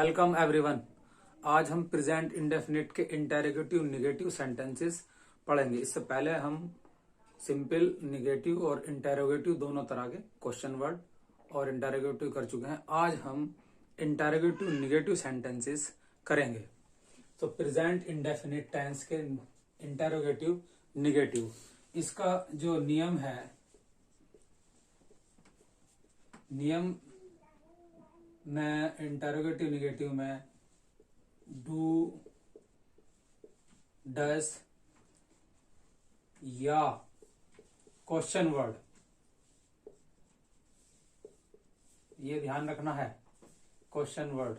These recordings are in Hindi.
Welcome everyone. आज हम प्रेजेंट इंडेफिनिट के इंटेरोगेटिव निगेटिव सेंटेंसेस पढ़ेंगे। इससे पहले हम सिंपल निगेटिव और इंटेरोगेटिव दोनों तरह के क्वेश्चन वर्ड और इंटेरोगेटिव कर चुके हैं। आज हम इंटेरोगेटिव निगेटिव सेंटेंसेस करेंगे। तो प्रेजेंट इंडेफिनिट टेंस के इंटेरोगेटिव निगेटिव, इसका जो नियम है, नियम में इंटेरोगेटिव निगेटिव में डू, डज या क्वेश्चन वर्ड, ये ध्यान रखना है। Question word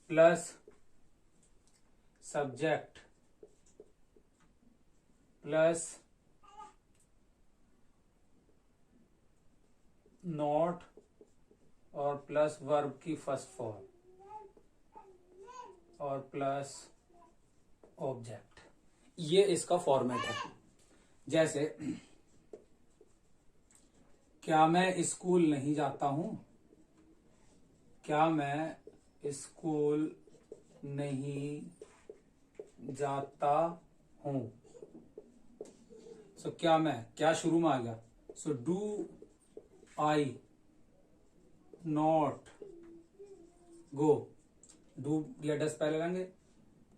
plus subject plus not और प्लस वर्ब की फर्स्ट फॉर्म और प्लस ऑब्जेक्ट, ये इसका फॉर्मेट है। जैसे क्या मैं स्कूल नहीं जाता हूं, क्या मैं स्कूल नहीं जाता हूं। सो क्या मैं, क्या शुरू में आ गया। So do I not go, do या डस पहले लेंगे,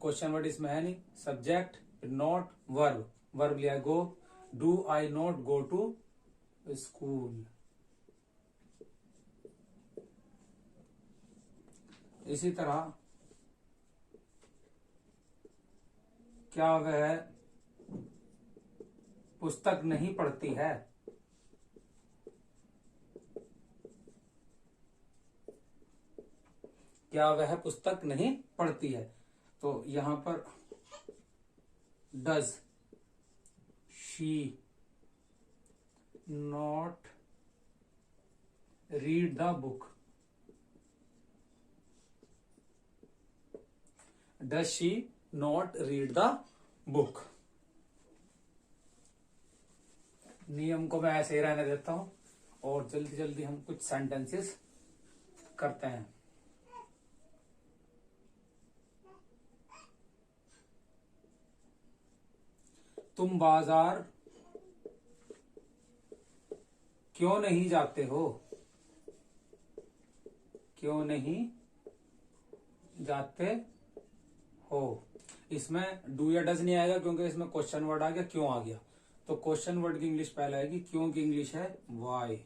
क्वेश्चन वर्ड इसमें है नहीं, सब्जेक्ट नॉट वर्ब, वर्ब लिया go, do I not go to school. इसी तरह क्या वह पुस्तक नहीं पढ़ती है, क्या वह पुस्तक नहीं पढ़ती है। तो यहां पर does she not read the book, does she not read the book. नियम को मैं ऐसे ही रहने देता हूं और जल्दी जल्दी हम कुछ सेंटेंसेस करते हैं। तुम बाजार क्यों नहीं जाते हो, क्यों नहीं जाते हो। इसमें डू या डज नहीं आएगा क्योंकि इसमें क्वेश्चन वर्ड आ गया, क्यों आ गया। तो क्वेश्चन वर्ड की इंग्लिश पहले आएगी, क्यों की इंग्लिश है वाई।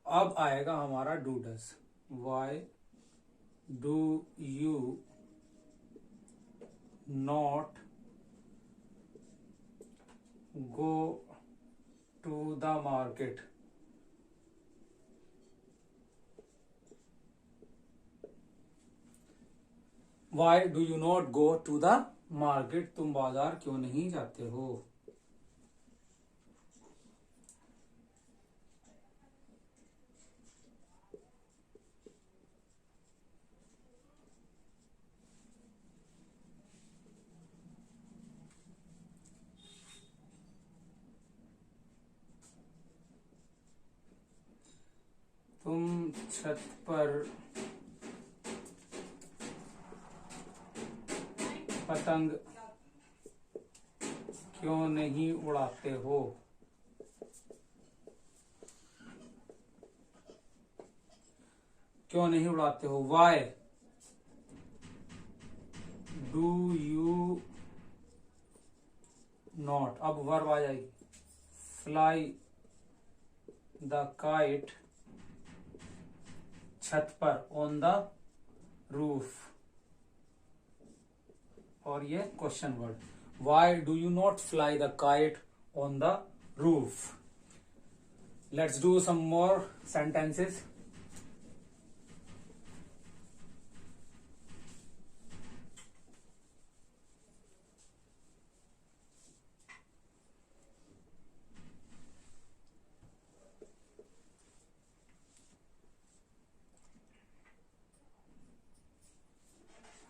अब आएगा हमारा do does, why do you not go to the market. Why do you not go to the market, तुम बाजार क्यों नहीं जाते हो। तुम छत पर पतंग क्यों नहीं उड़ाते हो, क्यों नहीं उड़ाते हो। वाई डू यू नॉट, अब वर्ब आ जाएगी, फ्लाई द काइट छत पर, ऑन द रूफ। और ये question word, why do you not fly the kite on the roof. Let's do some more sentences.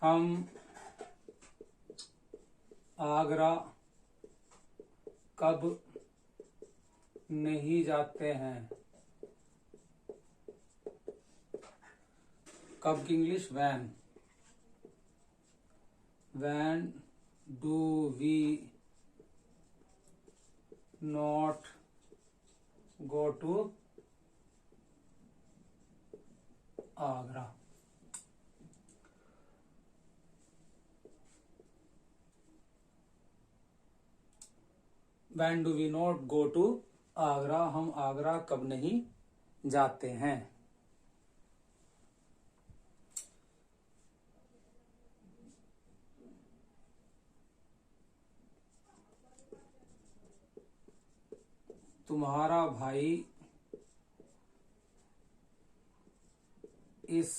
हम आगरा कब नहीं जाते हैं, कब की English? When do we not go to Agra? When do we not go to Agra, हम आगरा कब नहीं जाते हैं? तुम्हारा भाई इस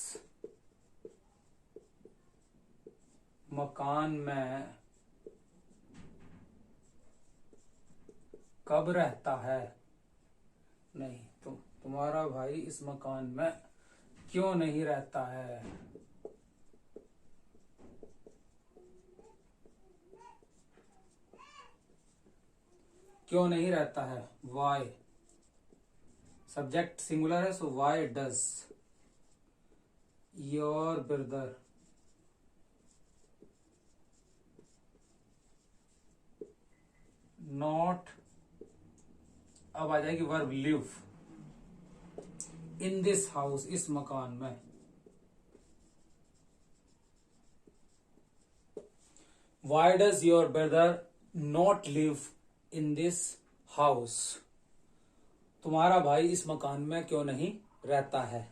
मकान में कब रहता है? नहीं, तुम्हारा भाई इस मकान में क्यों नहीं रहता है? क्यों नहीं रहता है? वाई। सब्जेक्ट सिंगुलर है, so why does your brother not, अब आ जाएगी verb live, in this house, इस मकान में। Why does your brother not live in this house? तुम्हारा भाई इस मकान में क्यों नहीं रहता है?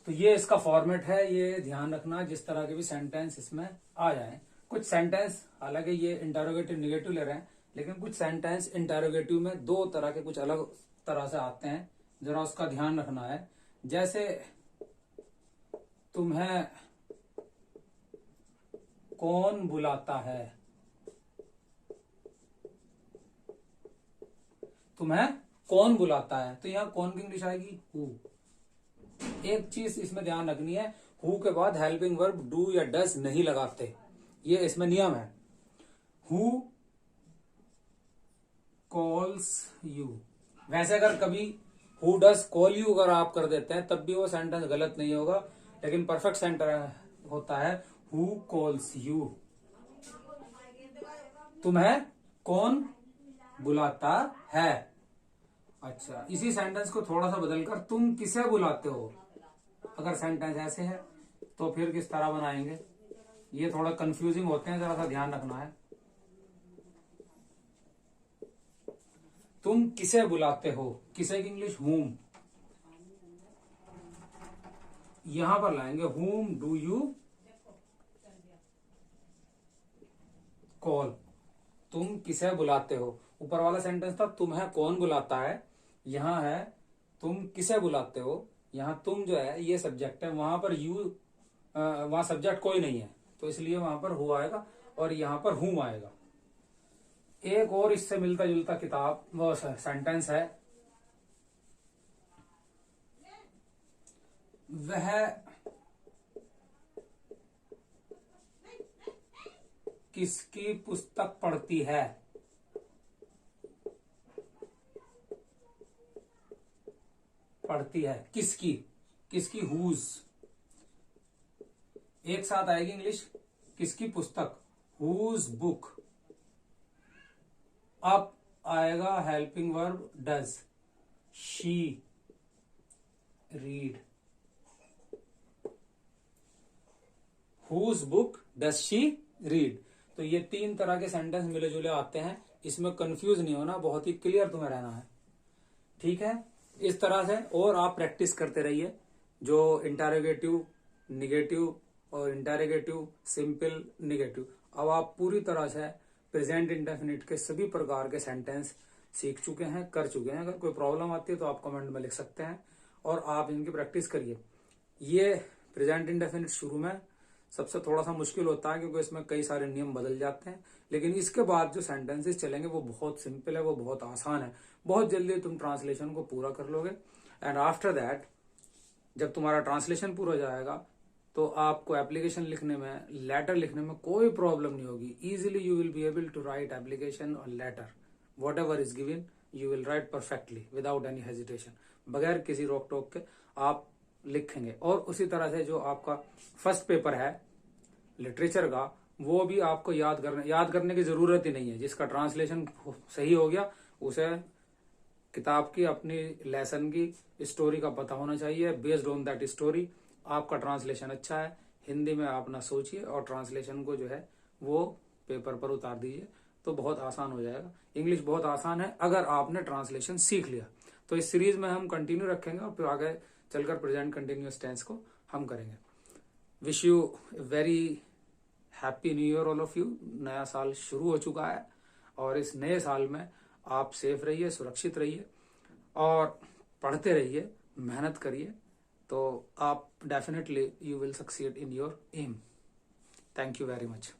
तो ये इसका फॉर्मेट है, ये ध्यान रखना जिस तरह के भी सेंटेंस इसमें आ जाए। कुछ सेंटेंस, हालांकि ये इंटरोगेटिव निगेटिव ले रहे हैं, लेकिन कुछ सेंटेंस इंटरोगेटिव में दो तरह के कुछ अलग तरह से आते हैं, जरा उसका ध्यान रखना है। जैसे तुम्हें कौन बुलाता है? तुम्हें कौन बुलाता है, तो यहां कौन की इंग्लिश आएगी? हु। एक चीज इसमें ध्यान रखनी है, हु के बाद हेल्पिंग वर्ब डू या डज नहीं लगाते, ये इसमें नियम है। हु कॉल्स यू, वैसे अगर कभी हु डज कॉल यू अगर आप कर देते हैं तब भी वो सेंटेंस गलत नहीं होगा, लेकिन परफेक्ट सेंटेंस होता है हु कॉल्स यू। तुम्हें कौन बुलाता है? अच्छा, इसी सेंटेंस को थोड़ा सा बदलकर तुम किसे बुलाते हो, अगर सेंटेंस ऐसे है तो फिर किस तरह बनाएंगे? ये थोड़ा कंफ्यूजिंग होते हैं, जरा सा ध्यान रखना है। तुम किसे बुलाते हो, किसे की इंग्लिश हुम, यहां पर लाएंगे हुम डू यू कॉल। तुम किसे बुलाते हो, ऊपर वाला सेंटेंस था तुम्हें कौन बुलाता है, यहां है तुम किसे बुलाते हो। यहां तुम जो है ये सब्जेक्ट है, वहां पर यू, वहां सब्जेक्ट कोई नहीं है, तो इसलिए वहां पर हु आएगा और यहां पर हुम आएगा। एक और इससे मिलता जुलता किताब वो सेंटेंस है, वह किसकी पुस्तक पढ़ती है? पढ़ती है किसकी, किसकी, हुज। एक साथ आएगी इंग्लिश, किसकी पुस्तक, हुज बुक। अब आएगा helping verb does, she read. Whose book does she read. तो ये तीन तरह के सेंटेंस मिले जुले आते हैं, इसमें कंफ्यूज नहीं होना, बहुत ही क्लियर तुम्हें रहना है, ठीक है। इस तरह से और आप प्रैक्टिस करते रहिए, जो इंटरोगेटिव निगेटिव और इंटरोगेटिव सिंपल निगेटिव। अब आप पूरी तरह से प्रेजेंट इंडेफिनिट के सभी प्रकार के सेंटेंस सीख चुके हैं, कर चुके हैं। अगर कोई प्रॉब्लम आती है तो आप कमेंट में लिख सकते हैं और आप इनकी प्रैक्टिस करिए। ये प्रेजेंट इंडेफिनिट शुरू में सबसे थोड़ा सा मुश्किल होता है, क्योंकि इसमें कई सारे नियम बदल जाते हैं, लेकिन इसके बाद जो सेंटेंसेस चलेंगे वो बहुत सिंपल है, वो बहुत आसान है, बहुत जल्दी तुम ट्रांसलेशन को पूरा कर लोगे। एंड आफ्टर दैट जब तुम्हारा ट्रांसलेशन पूरा हो जाएगा तो आपको एप्लीकेशन लिखने में, लेटर लिखने में कोई प्रॉब्लम नहीं होगी। Easily you will be able to write application और letter, whatever is given you will write perfectly without any hesitation, बगैर किसी रोक टोक के आप लिखेंगे। और उसी तरह से जो आपका फर्स्ट पेपर है लिटरेचर का, वो भी आपको याद करने की जरूरत ही नहीं है। जिसका ट्रांसलेशन सही हो गया उसे किताब की, अपनी लेसन की स्टोरी का पता होना चाहिए। बेस्ड ऑन दैट स्टोरी आपका ट्रांसलेशन अच्छा है, हिंदी में आप ना सोचिए और ट्रांसलेशन को जो है वो पेपर पर उतार दीजिए, तो बहुत आसान हो जाएगा। इंग्लिश बहुत आसान है अगर आपने ट्रांसलेशन सीख लिया। तो इस सीरीज में हम कंटिन्यू रखेंगे और फिर आगे चलकर प्रेजेंट कंटिन्यूअस टेंस को हम करेंगे। Wish you very happy new year all of you. नया साल शुरू हो चुका है और इस नए साल में आप सेफ रहिए, सुरक्षित रहिए और पढ़ते रहिए, मेहनत करिए, तो आप definitely you will succeed in your aim. Thank you very much.